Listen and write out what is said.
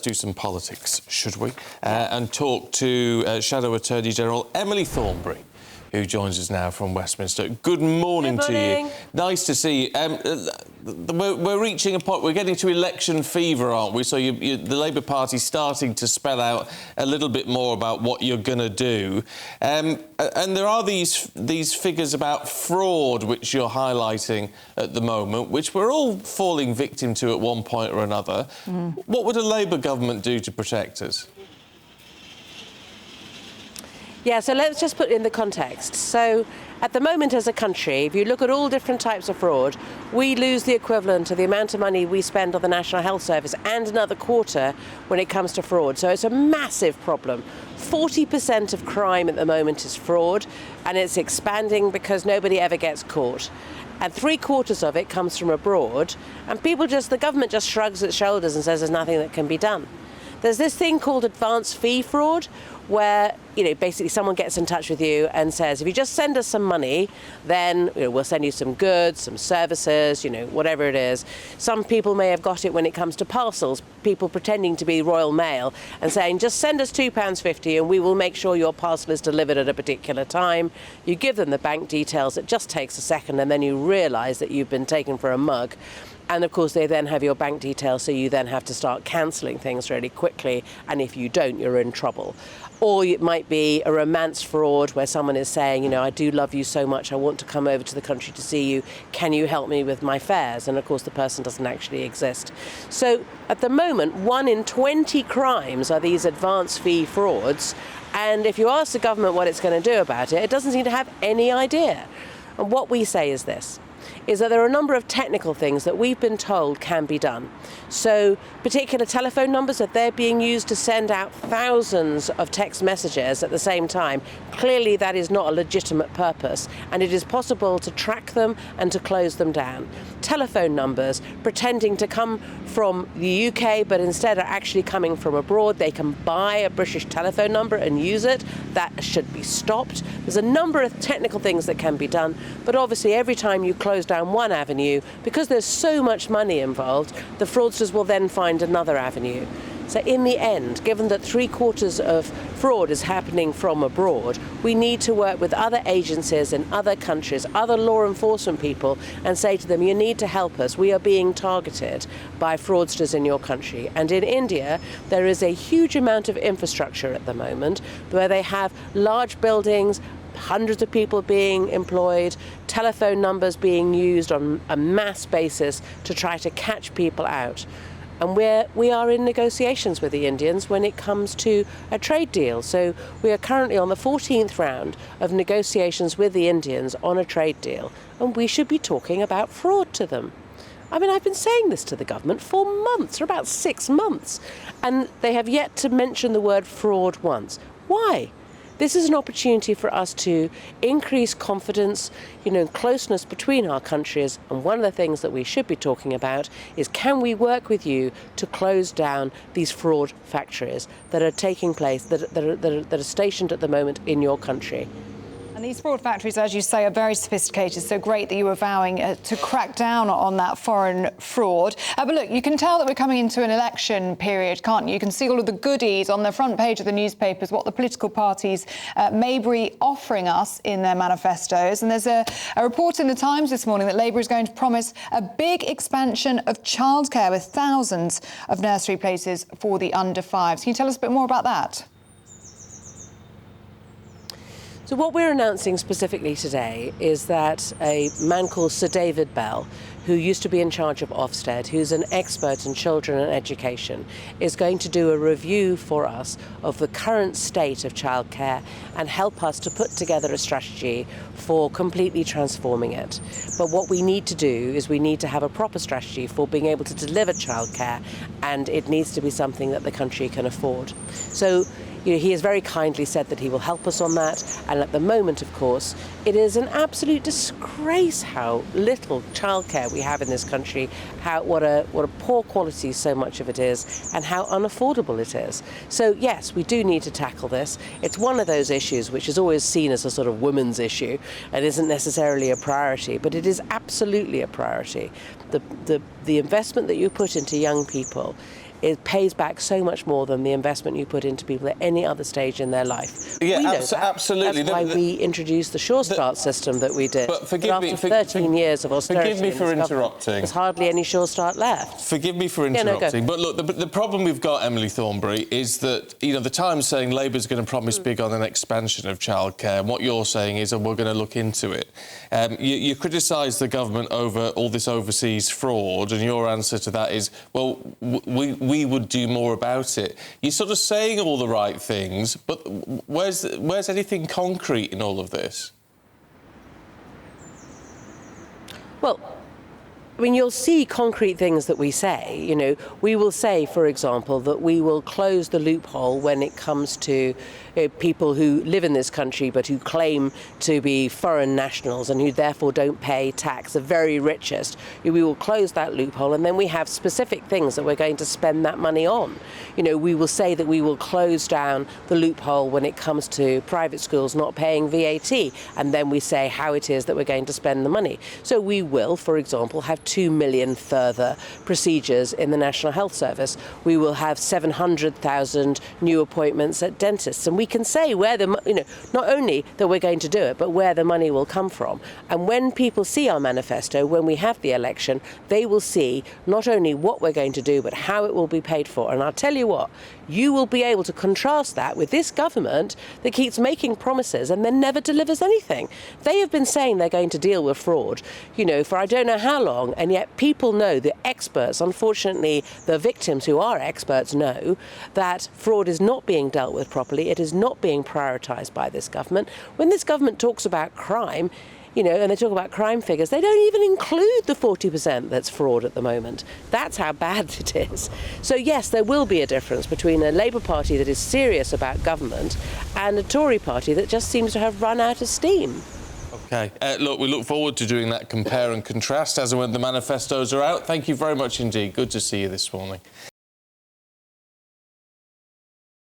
do some politics, should we? And talk to Shadow Attorney General Emily Thornberry, who joins us now from Westminster. Good morning to you. Nice to see you. We're reaching a point, we're getting to election fever, aren't we? So the Labour Party's starting to spell out a little bit more about what you're going to do. And there are these figures about fraud which you're highlighting at the moment, which we're all falling victim to at one point or another. What would a Labour government do to protect us? Yeah, so let's just put it in the context. So at the moment as a country, if you look at all different types of fraud, we lose the equivalent of the amount of money we spend on the National Health Service and another quarter when it comes to fraud. So it's a massive problem. 40% of crime at the moment is fraud, and it's expanding because nobody ever gets caught. And 3/4 of it comes from abroad, and the government just shrugs its shoulders and says there's nothing that can be done. There's this thing called advance fee fraud, where, basically someone gets in touch with you and says, if you just send us some money, then we'll send you some goods, some services, whatever it is. Some people may have got it when it comes to parcels, people pretending to be Royal Mail and saying, just send us £2.50 and we will make sure your parcel is delivered at a particular time. You give them the bank details, it just takes a second, and then you realise that you've been taken for a mug. And of course they then have your bank details, so you then have to start cancelling things really quickly, and if you don't, you're in trouble. Or it might be a romance fraud where someone is saying, I do love you so much, I want to come over to the country to see you, can you help me with my fares? And of course the person doesn't actually exist. So at the moment, 1 in 20 crimes are these advance fee frauds, and if you ask the government what it's going to do about it, it doesn't seem to have any idea. And what we say is this, is that there are a number of technical things that we've been told can be done. So particular telephone numbers, that they're being used to send out thousands of text messages at the same time. Clearly that is not a legitimate purpose, and it is possible to track them and to close them down. Telephone numbers pretending to come from the UK but instead are actually coming from abroad. They can buy a British telephone number and use it. That should be stopped. There's a number of technical things that can be done, but obviously every time you close down one avenue, because there's so much money involved, the fraudsters will then find another avenue. So in the end, given that 3/4 of fraud is happening from abroad, we need to work with other agencies in other countries, other law enforcement people, and say to them, you need to help us. We are being targeted by fraudsters in your country. And in India, there is a huge amount of infrastructure at the moment where they have large buildings, hundreds of people being employed, telephone numbers being used on a mass basis to try to catch people out. And we are in negotiations with the Indians when it comes to a trade deal. So we are currently on the 14th round of negotiations with the Indians on a trade deal, and we should be talking about fraud to them. I mean, I've been saying this to the government for months, for about 6 months, and they have yet to mention the word fraud once. Why? This is an opportunity for us to increase confidence, and closeness between our countries. And one of the things that we should be talking about is, can we work with you to close down these fraud factories that are taking place, that are stationed at the moment in your country? And these fraud factories, as you say, are very sophisticated, so great that you were vowing to crack down on that foreign fraud. But look, you can tell that we're coming into an election period, can't you? You can see all of the goodies on the front page of the newspapers, what the political parties may be offering us in their manifestos. And there's a report in the Times this morning that Labour is going to promise a big expansion of childcare with thousands of nursery places for the under fives. Can you tell us a bit more about that? So what we're announcing specifically today is that a man called Sir David Bell, who used to be in charge of Ofsted, who's an expert in children and education, is going to do a review for us of the current state of childcare and help us to put together a strategy for completely transforming it. But what we need to do is we need to have a proper strategy for being able to deliver childcare, and it needs to be something that the country can afford. So he has very kindly said that he will help us on that, and at the moment, of course, it is an absolute disgrace how little childcare we have in this country, what a poor quality so much of it is, and how unaffordable it is. So yes, we do need to tackle this. It's one of those issues which is always seen as a sort of women's issue and isn't necessarily a priority, but it is absolutely a priority. The investment that you put into young people it pays back so much more than the investment you put into people at any other stage in their life. Yeah, we know that. Absolutely. That's why we introduced the Sure Start system that we did. But forgive me, after 13 years of austerity, forgive me for interrupting. There's hardly any Sure Start left. Forgive me for interrupting, but look, the problem we've got, Emily Thornberry, is that, you know, the Times saying Labour's going to promise big on an expansion of childcare, and what you're saying is, oh, we're going to look into it. You criticise the government over all this overseas fraud, and your answer to that is, well, we would do more about it. You're sort of saying all the right things, but where's anything concrete in all of this? Well, I mean, you'll see concrete things that we say. You know, we will say, for example, that we will close the loophole when it comes to people who live in this country but who claim to be foreign nationals and who therefore don't pay tax, the very richest. We will close that loophole, and then we have specific things that we're going to spend that money on. You know, we will say that we will close down the loophole when it comes to private schools not paying VAT, and then we say how it is that we're going to spend the money. So we will, for example, have 2 million further procedures in the National Health Service. We will have 700,000 new appointments at dentists, and we can say where the, you know, not only that we're going to do it, but where the money will come from. And when people see our manifesto, when we have the election, they will see not only what we're going to do, but how it will be paid for. And I'll tell you what, you will be able to contrast that with this government that keeps making promises and then never delivers anything. They have been saying they're going to deal with fraud, you know, for I don't know how long, and yet people know, the experts, unfortunately, the victims who are experts know that fraud is not being dealt with properly. It is not being prioritised by this government. When this government talks about crime, you know, and they talk about crime figures, they don't even include the 40% that's fraud at the moment. That's how bad it is. So yes, there will be a difference between a Labour Party that is serious about government and a Tory party that just seems to have run out of steam. OK. Look, we look forward to doing that compare and contrast as and when the manifestos are out. Thank you very much indeed. Good to see you this morning.